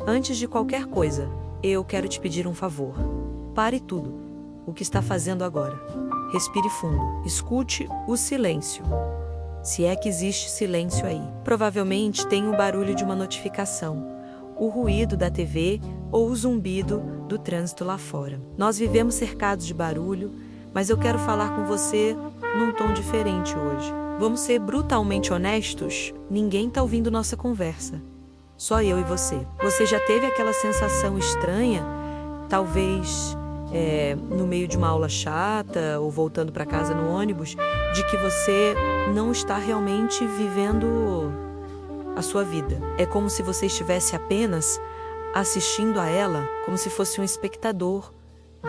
Antes de qualquer coisa, eu quero te pedir um favor. Pare tudo o que está fazendo agora. Respire fundo. Escute o silêncio. Se é que existe silêncio aí. Provavelmente tem o barulho de uma notificação, o ruído da TV ou o zumbido do trânsito lá fora. Nós vivemos cercados de barulho, mas eu quero falar com você num tom diferente hoje. Vamos ser brutalmente honestos? Ninguém está ouvindo nossa conversa. Só eu e você. Você já teve aquela sensação estranha, talvez no meio de uma aula chata ou voltando para casa no ônibus, de que você não está realmente vivendo a sua vida. É como se você estivesse apenas assistindo a ela, como se fosse um espectador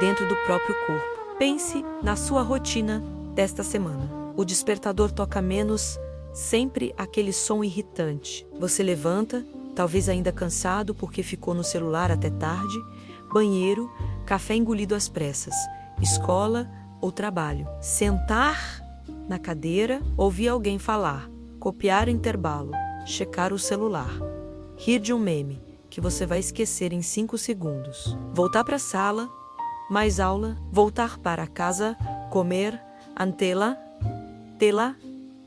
dentro do próprio corpo. Pense na sua rotina desta semana. O despertador toca menos, sempre aquele som irritante. Você levanta, talvez ainda cansado porque ficou no celular até tarde, banheiro, café engolido às pressas, escola ou trabalho. Sentar na cadeira, ouvir alguém falar, copiar o intervalo, checar o celular, rir de um meme que você vai esquecer em 5 segundos. Voltar para a sala, mais aula, voltar para casa, comer, antela,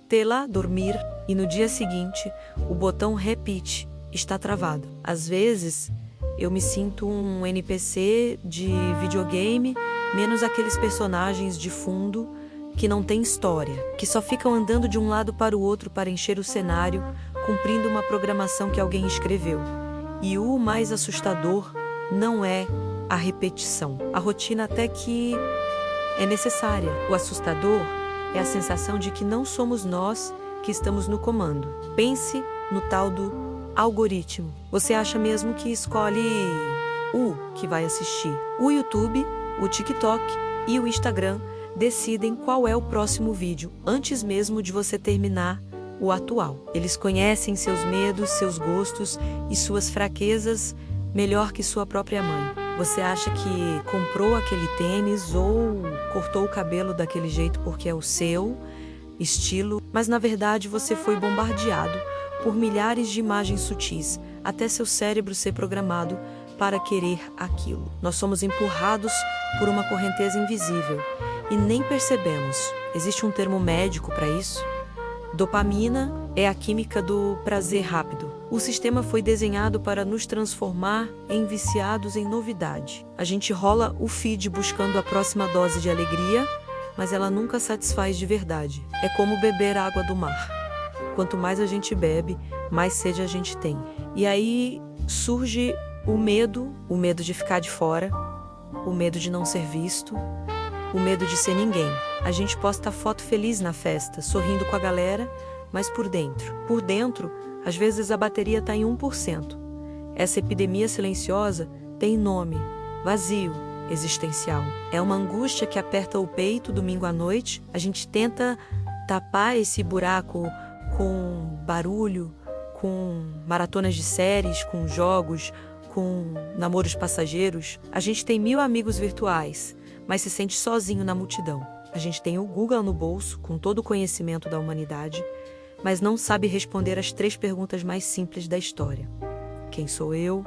tela, dormir e no dia seguinte o botão repeat está travado. Às vezes eu me sinto um NPC de videogame, menos aqueles personagens de fundo que não têm história, que só ficam andando de um lado para o outro para encher o cenário, cumprindo uma programação que alguém escreveu. E o mais assustador não é a repetição. A rotina até que é necessária. O assustador é a sensação de que não somos nós que estamos no comando. Pense no tal do algoritmo. Você acha mesmo que escolhe o que vai assistir? O YouTube, o TikTok e o Instagram decidem qual é o próximo vídeo, antes mesmo de você terminar o atual. Eles conhecem seus medos, seus gostos e suas fraquezas melhor que sua própria mãe. Você acha que comprou aquele tênis ou cortou o cabelo daquele jeito porque é o seu estilo, mas na verdade você foi bombardeado por milhares de imagens sutis, até seu cérebro ser programado para querer aquilo. Nós somos empurrados por uma correnteza invisível e nem percebemos. Existe um termo médico para isso? Dopamina é a química do prazer rápido. O sistema foi desenhado para nos transformar em viciados em novidade. A gente rola o feed buscando a próxima dose de alegria, mas ela nunca satisfaz de verdade. É como beber água do mar. Quanto mais a gente bebe, mais sede a gente tem. E aí surge o medo de ficar de fora, o medo de não ser visto, o medo de ser ninguém. A gente posta foto feliz na festa, sorrindo com a galera, mas por dentro, às vezes a bateria está em 1%. Essa epidemia silenciosa tem nome, vazio existencial. É uma angústia que aperta o peito domingo à noite. A gente tenta tapar esse buraco com barulho, com maratonas de séries, com jogos, com namoros passageiros. A gente tem 1000 amigos virtuais, mas se sente sozinho na multidão. A gente tem o Google no bolso, com todo o conhecimento da humanidade, mas não sabe responder as 3 perguntas mais simples da história. Quem sou eu?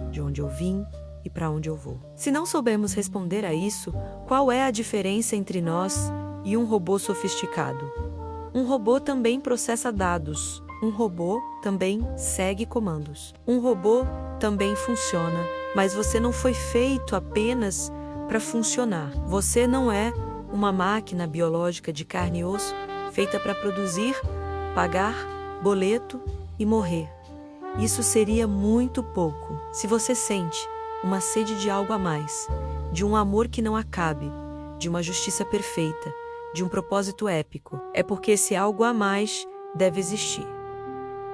De onde eu vim? E para onde eu vou? Se não soubermos responder a isso, qual é a diferença entre nós e um robô sofisticado? Um robô também processa dados. Um robô também segue comandos. Um robô também funciona, mas você não foi feito apenas para funcionar. Você não é uma máquina biológica de carne e osso feita para produzir, pagar, boleto e morrer. Isso seria muito pouco. Se você sente uma sede de algo a mais, de um amor que não acabe, de uma justiça perfeita, de um propósito épico, é porque esse algo a mais deve existir.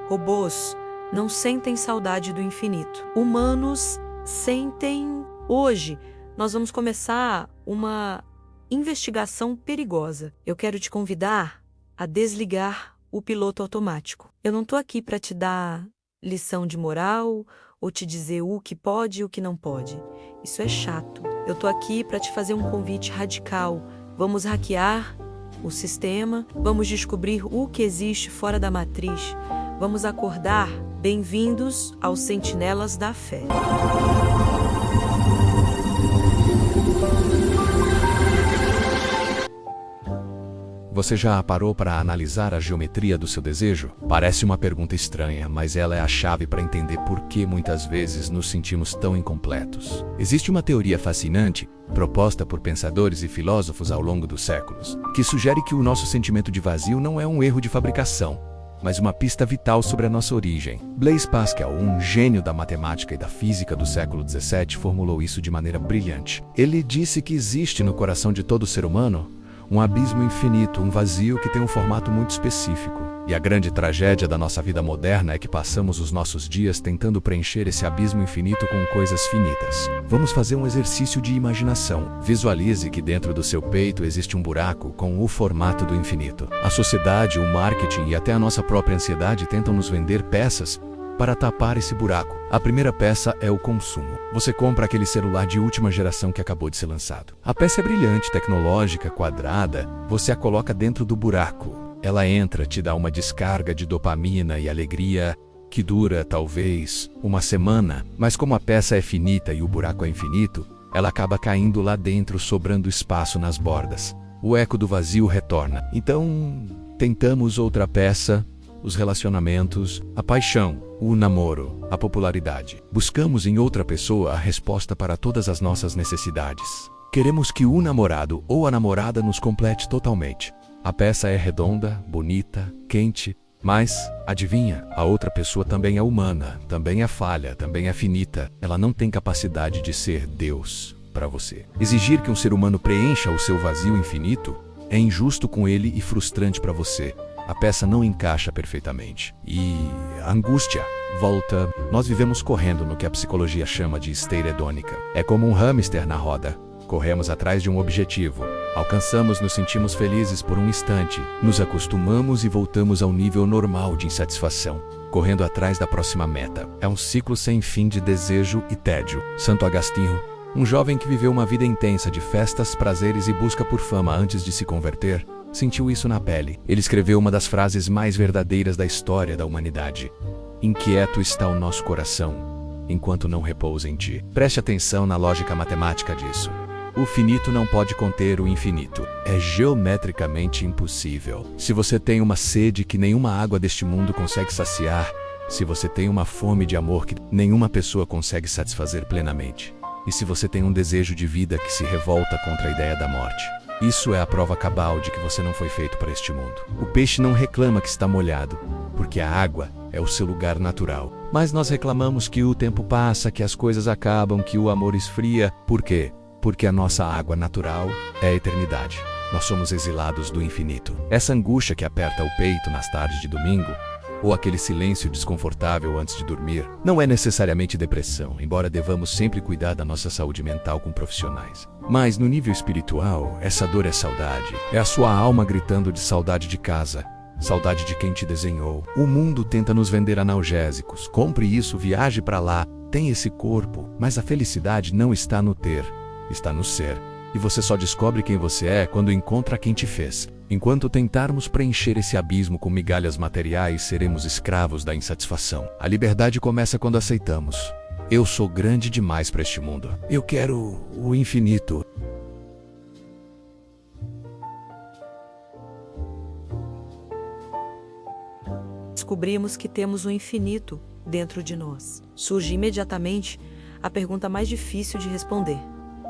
Robôs não sentem saudade do infinito. Humanos sentem. Hoje, nós vamos começar uma investigação perigosa. Eu quero te convidar a desligar o piloto automático. Eu não estou aqui para te dar lição de moral ou te dizer o que pode e o que não pode. Isso é chato. Eu estou aqui para te fazer um convite radical. Vamos hackear o sistema, vamos descobrir o que existe fora da matriz, vamos acordar Bem-vindos aos Sentinelas da Fé. Você já parou para analisar a geometria do seu desejo? Parece uma pergunta estranha, mas ela é a chave para entender por que muitas vezes nos sentimos tão incompletos. Existe uma teoria fascinante, proposta por pensadores e filósofos ao longo dos séculos, que sugere que o nosso sentimento de vazio não é um erro de fabricação, mas uma pista vital sobre a nossa origem. Blaise Pascal, um gênio da matemática e da física do século XVII, formulou isso de maneira brilhante. Ele disse que existe no coração de todo ser humano um abismo infinito, um vazio que tem um formato muito específico. E a grande tragédia da nossa vida moderna é que passamos os nossos dias tentando preencher esse abismo infinito com coisas finitas. Vamos fazer um exercício de imaginação. Visualize que dentro do seu peito existe um buraco com o formato do infinito. A sociedade, o marketing e até a nossa própria ansiedade tentam nos vender peças para tapar esse buraco. A primeira peça é o consumo. Você compra aquele celular de última geração que acabou de ser lançado. A peça é brilhante, tecnológica, quadrada. Você a coloca dentro do buraco. Ela entra, te dá uma descarga de dopamina e alegria que dura, talvez, uma semana. Mas como a peça é finita e o buraco é infinito, ela acaba caindo lá dentro, sobrando espaço nas bordas. O eco do vazio retorna. Então, tentamos outra peça, os relacionamentos, a paixão, o namoro, a popularidade. Buscamos em outra pessoa a resposta para todas as nossas necessidades. Queremos que o namorado ou a namorada nos complete totalmente. A peça é redonda, bonita, quente, mas, adivinha, a outra pessoa também é humana, também é falha, também é finita. Ela não tem capacidade de ser Deus para você. Exigir que um ser humano preencha o seu vazio infinito é injusto com ele e frustrante para você. A peça não encaixa perfeitamente. E a angústia volta. Nós vivemos correndo no que a psicologia chama de esteira hedônica. É como um hamster na roda. Corremos atrás de um objetivo. Alcançamos, nos sentimos felizes por um instante. Nos acostumamos e voltamos ao nível normal de insatisfação, correndo atrás da próxima meta. É um ciclo sem fim de desejo e tédio. Santo Agostinho, um jovem que viveu uma vida intensa de festas, prazeres e busca por fama antes de se converter, sentiu isso na pele. Ele escreveu uma das frases mais verdadeiras da história da humanidade: "Inquieto está o nosso coração, enquanto não repousa em ti." Preste atenção na lógica matemática disso. O finito não pode conter o infinito. É geometricamente impossível. Se você tem uma sede que nenhuma água deste mundo consegue saciar, se você tem uma fome de amor que nenhuma pessoa consegue satisfazer plenamente, e se você tem um desejo de vida que se revolta contra a ideia da morte, isso é a prova cabal de que você não foi feito para este mundo. O peixe não reclama que está molhado, porque a água é o seu lugar natural. Mas nós reclamamos que o tempo passa, que as coisas acabam, que o amor esfria. Por quê? Porque a nossa água natural é a eternidade. Nós somos exilados do infinito. Essa angústia que aperta o peito nas tardes de domingo, ou aquele silêncio desconfortável antes de dormir, não é necessariamente depressão, embora devamos sempre cuidar da nossa saúde mental com profissionais. Mas no nível espiritual, essa dor é saudade. É a sua alma gritando de saudade de casa, saudade de quem te desenhou. O mundo tenta nos vender analgésicos. Compre isso, viaje para lá, tem esse corpo. Mas a felicidade não está no ter, está no ser. E você só descobre quem você é quando encontra quem te fez. Enquanto tentarmos preencher esse abismo com migalhas materiais, seremos escravos da insatisfação. A liberdade começa quando aceitamos: eu sou grande demais para este mundo. Eu quero o infinito. Descobrimos que temos o infinito dentro de nós. Surge imediatamente a pergunta mais difícil de responder: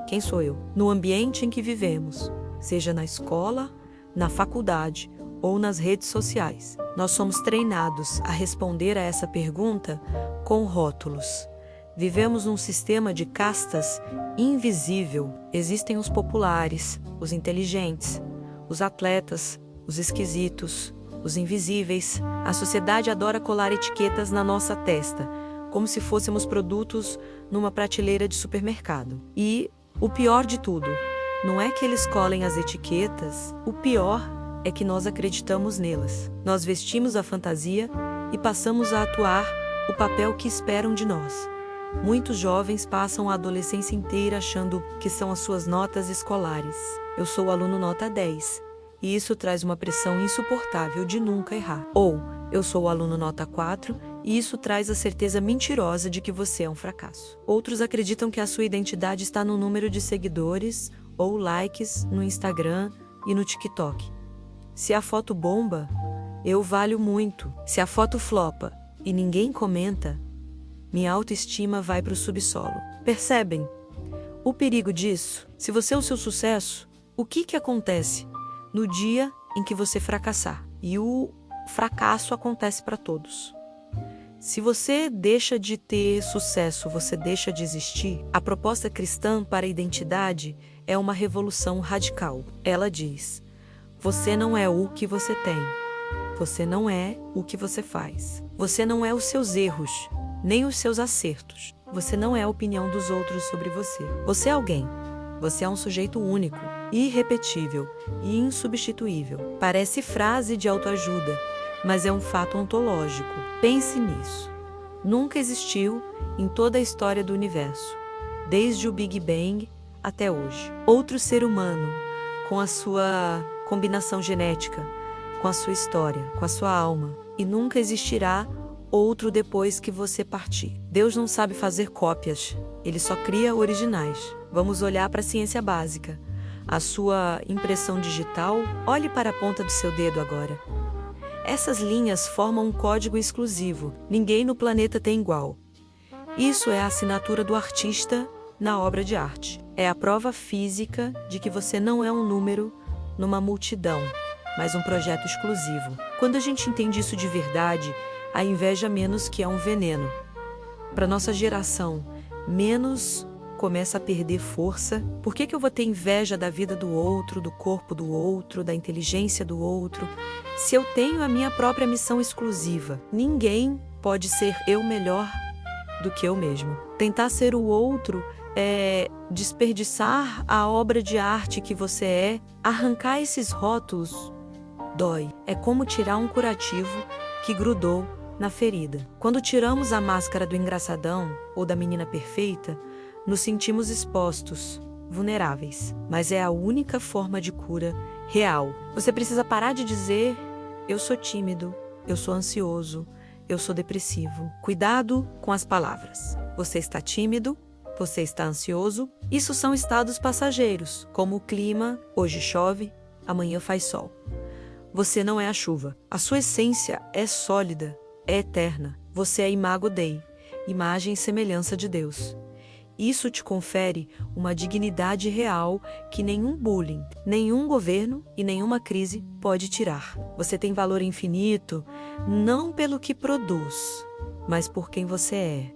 quem sou eu? No ambiente em que vivemos, seja na escola, na faculdade ou nas redes sociais, nós somos treinados a responder a essa pergunta com rótulos. Vivemos num sistema de castas invisível. Existem os populares, os inteligentes, os atletas, os esquisitos, os invisíveis. A sociedade adora colar etiquetas na nossa testa, como se fôssemos produtos numa prateleira de supermercado. E o pior de tudo, não é que eles colhem as etiquetas, o pior é que nós acreditamos nelas. Nós vestimos a fantasia e passamos a atuar o papel que esperam de nós. Muitos jovens passam a adolescência inteira achando que são as suas notas escolares. Eu sou o aluno nota 10, e isso traz uma pressão insuportável de nunca errar. Ou, eu sou o aluno nota 4 e isso traz a certeza mentirosa de que você é um fracasso. Outros acreditam que a sua identidade está no número de seguidores ou likes no Instagram e no TikTok. Se a foto bomba, eu valho muito. Se a foto flopa e ninguém comenta, minha autoestima vai para o subsolo. Percebem o perigo disso? Se você é o seu sucesso, o que acontece no dia em que você fracassar? E o fracasso acontece para todos. Se você deixa de ter sucesso, você deixa de existir, a proposta cristã para a identidade é uma revolução radical. Ela diz: você não é o que você tem. Você não é o que você faz. Você não é os seus erros, nem os seus acertos. Você não é a opinião dos outros sobre você. Você é alguém. Você é um sujeito único, irrepetível e insubstituível. Parece frase de autoajuda, mas é um fato ontológico. Pense nisso. Nunca existiu em toda a história do universo, desde o Big Bang até hoje, outro ser humano com a sua combinação genética, com a sua história, com a sua alma, e nunca existirá outro depois que você partir. Deus não sabe fazer cópias, ele só cria originais. Vamos olhar para a ciência básica. A sua impressão digital, olhe para a ponta do seu dedo agora. Essas linhas formam um código exclusivo, ninguém no planeta tem igual. Isso é a assinatura do artista na obra de arte. É a prova física de que você não é um número numa multidão, mas um projeto exclusivo. Quando a gente entende isso de verdade, a inveja menos que é um veneno. Para nossa geração, menos começa a perder força. Por que eu vou ter inveja da vida do outro, do corpo do outro, da inteligência do outro, se eu tenho a minha própria missão exclusiva? Ninguém pode ser eu melhor do que eu mesmo. Tentar ser o outro é desperdiçar a obra de arte que você é. Arrancar esses rótulos dói. É como tirar um curativo que grudou na ferida. Quando tiramos a máscara do engraçadão ou da menina perfeita, nos sentimos expostos, vulneráveis. Mas é a única forma de cura real. Você precisa parar de dizer: eu sou tímido, eu sou ansioso, eu sou depressivo. Cuidado com as palavras. Você está tímido, você está ansioso. Isso são estados passageiros, como o clima. Hoje chove, amanhã faz sol. Você não é a chuva. A sua essência é sólida, é eterna. Você é imago Dei, imagem e semelhança de Deus. Isso te confere uma dignidade real que nenhum bullying, nenhum governo e nenhuma crise pode tirar. Você tem valor infinito, não pelo que produz, mas por quem você é.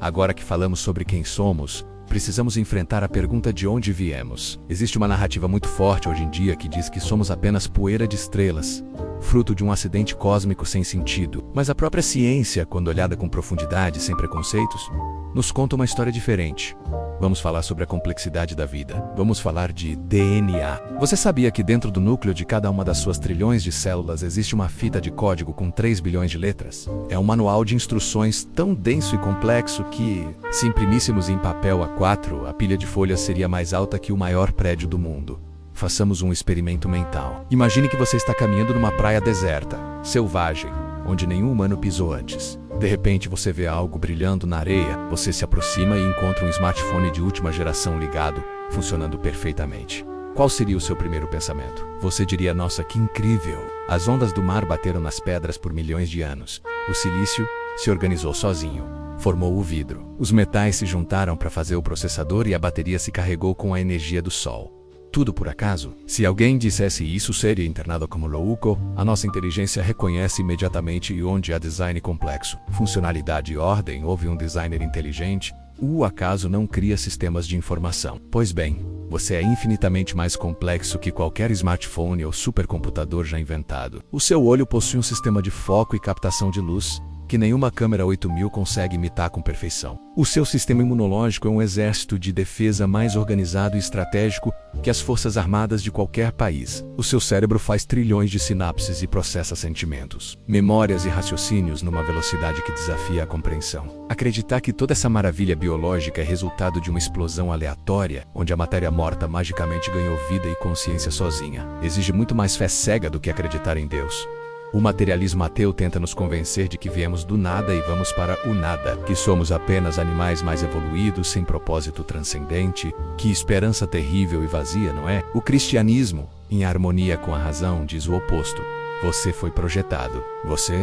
Agora que falamos sobre quem somos, precisamos enfrentar a pergunta de onde viemos. Existe uma narrativa muito forte hoje em dia que diz que somos apenas poeira de estrelas, fruto de um acidente cósmico sem sentido. Mas a própria ciência, quando olhada com profundidade e sem preconceitos, nos conta uma história diferente. Vamos falar sobre a complexidade da vida. Vamos falar de DNA. Você sabia que dentro do núcleo de cada uma das suas trilhões de células existe uma fita de código com 3 bilhões de letras? É um manual de instruções tão denso e complexo que, se imprimíssemos em papel A4, a pilha de folhas seria mais alta que o maior prédio do mundo. Façamos um experimento mental. Imagine que você está caminhando numa praia deserta, selvagem, onde nenhum humano pisou antes. De repente você vê algo brilhando na areia, você se aproxima e encontra um smartphone de última geração ligado, funcionando perfeitamente. Qual seria o seu primeiro pensamento? Você diria: nossa, que incrível! As ondas do mar bateram nas pedras por milhões de anos. O silício se organizou sozinho, formou o vidro. Os metais se juntaram para fazer o processador e a bateria se carregou com a energia do sol. Tudo por acaso? Se alguém dissesse isso, seria internado como louco. A nossa inteligência reconhece imediatamente onde há design complexo, funcionalidade e ordem. Houve um designer inteligente. O acaso não cria sistemas de informação. Pois bem, você é infinitamente mais complexo que qualquer smartphone ou supercomputador já inventado. O seu olho possui um sistema de foco e captação de luz, que nenhuma câmera 8000 consegue imitar com perfeição. O seu sistema imunológico é um exército de defesa mais organizado e estratégico que as forças armadas de qualquer país. O seu cérebro faz trilhões de sinapses e processa sentimentos, memórias e raciocínios numa velocidade que desafia a compreensão. Acreditar que toda essa maravilha biológica é resultado de uma explosão aleatória, onde a matéria morta magicamente ganhou vida e consciência sozinha, exige muito mais fé cega do que acreditar em Deus. O materialismo ateu tenta nos convencer de que viemos do nada e vamos para o nada, que somos apenas animais mais evoluídos, sem propósito transcendente. Que esperança terrível e vazia, não é? O cristianismo, em harmonia com a razão, diz o oposto. Você foi projetado. Você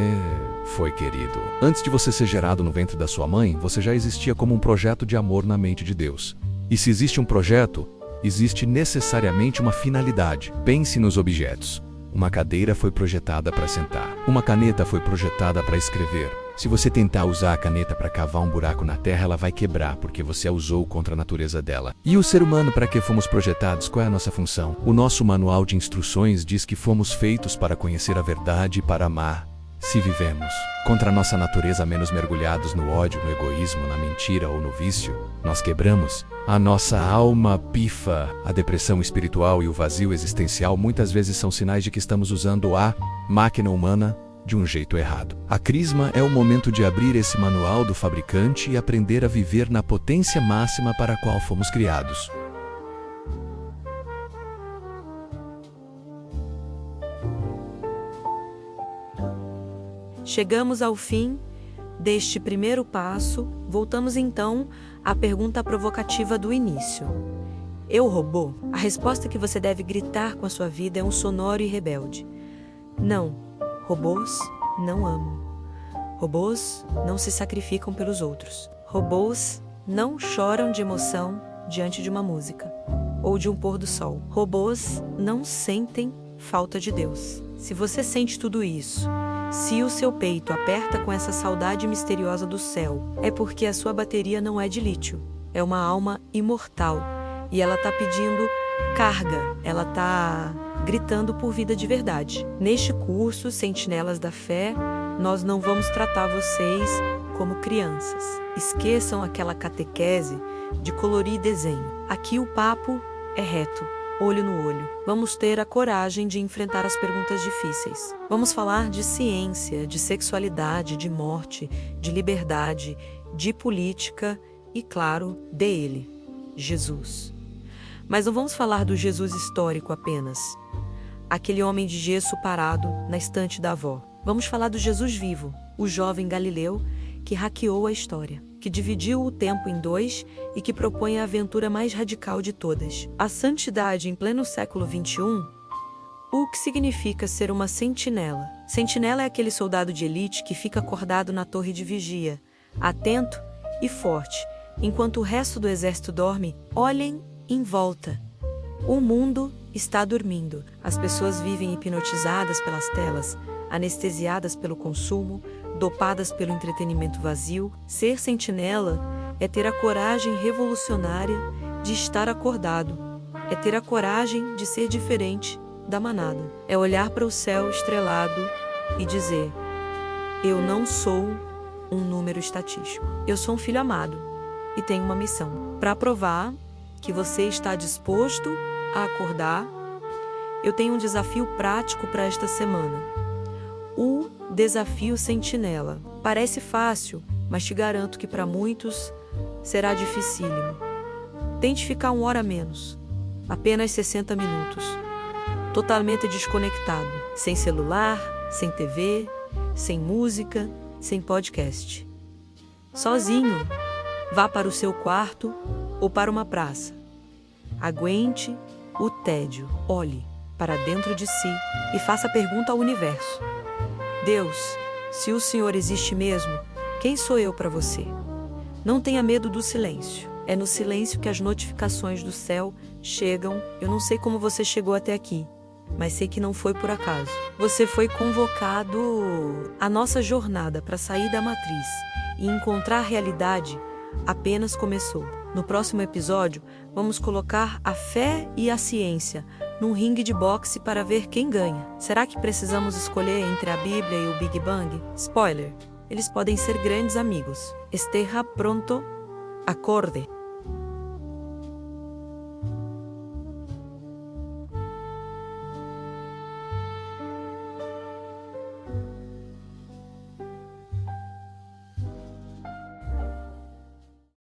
foi querido. Antes de você ser gerado no ventre da sua mãe, você já existia como um projeto de amor na mente de Deus. E se existe um projeto, existe necessariamente uma finalidade. Pense nos objetos. Uma cadeira foi projetada para sentar. Uma caneta foi projetada para escrever. Se você tentar usar a caneta para cavar um buraco na terra, ela vai quebrar, porque você a usou contra a natureza dela. E o ser humano, para que fomos projetados? Qual é a nossa função? O nosso manual de instruções diz que fomos feitos para conhecer a verdade e para amar. Se vivemos contra a nossa natureza, menos mergulhados no ódio, no egoísmo, na mentira ou no vício, nós quebramos. A nossa alma pifa. A depressão espiritual e o vazio existencial muitas vezes são sinais de que estamos usando a máquina humana de um jeito errado. A crisma é o momento de abrir esse manual do fabricante e aprender a viver na potência máxima para a qual fomos criados. Chegamos ao fim deste primeiro passo. Voltamos então à pergunta provocativa do início. Eu robô? A resposta que você deve gritar com a sua vida é um sonoro e rebelde. Não, robôs não amam. Robôs não se sacrificam pelos outros. Robôs não choram de emoção diante de uma música ou de um pôr do sol. Robôs não sentem falta de Deus. Se você sente tudo isso, se o seu peito aperta com essa saudade misteriosa do céu, é porque a sua bateria não é de lítio. É uma alma imortal e ela está pedindo carga, ela está gritando por vida de verdade. Neste curso, Sentinelas da Fé, nós não vamos tratar vocês como crianças. Esqueçam aquela catequese de colorir desenho. Aqui o papo é reto. Olho no olho. Vamos ter a coragem de enfrentar as perguntas difíceis. Vamos falar de ciência, de sexualidade, de morte, de liberdade, de política e, claro, dele, Jesus. Mas não vamos falar do Jesus histórico apenas, aquele homem de gesso parado na estante da avó. Vamos falar do Jesus vivo, o jovem galileu que hackeou a história, que dividiu o tempo em dois e que propõe a aventura mais radical de todas. A santidade em pleno século XXI. O que significa ser uma sentinela? Sentinela é aquele soldado de elite que fica acordado na torre de vigia, atento e forte, enquanto o resto do exército dorme. Olhem em volta. O mundo está dormindo. As pessoas vivem hipnotizadas pelas telas, anestesiadas pelo consumo, dopadas pelo entretenimento vazio. Ser sentinela é ter a coragem revolucionária de estar acordado. É ter a coragem de ser diferente da manada. É olhar para o céu estrelado e dizer: eu não sou um número estatístico. Eu sou um filho amado e tenho uma missão. Para provar que você está disposto a acordar, eu tenho um desafio prático para esta semana. O desafio sentinela. Parece fácil, mas te garanto que para muitos será dificílimo. Tente ficar 1 hora a menos, apenas 60 minutos, totalmente desconectado, sem celular, sem TV, sem música, sem podcast. Sozinho, vá para o seu quarto ou para uma praça. Aguente o tédio, olhe para dentro de si e faça a pergunta ao universo: Deus, se o Senhor existe mesmo, quem sou eu para você? Não tenha medo do silêncio. É no silêncio que as notificações do céu chegam. Eu não sei como você chegou até aqui, mas sei que não foi por acaso. Você foi convocado. A nossa jornada para sair da matriz e encontrar a realidade apenas começou. No próximo episódio, vamos colocar a fé e a ciência num ringue de boxe para ver quem ganha. Será que precisamos escolher entre a Bíblia e o Big Bang? Spoiler! eles podem ser grandes amigos. Esteja pronto, acorde.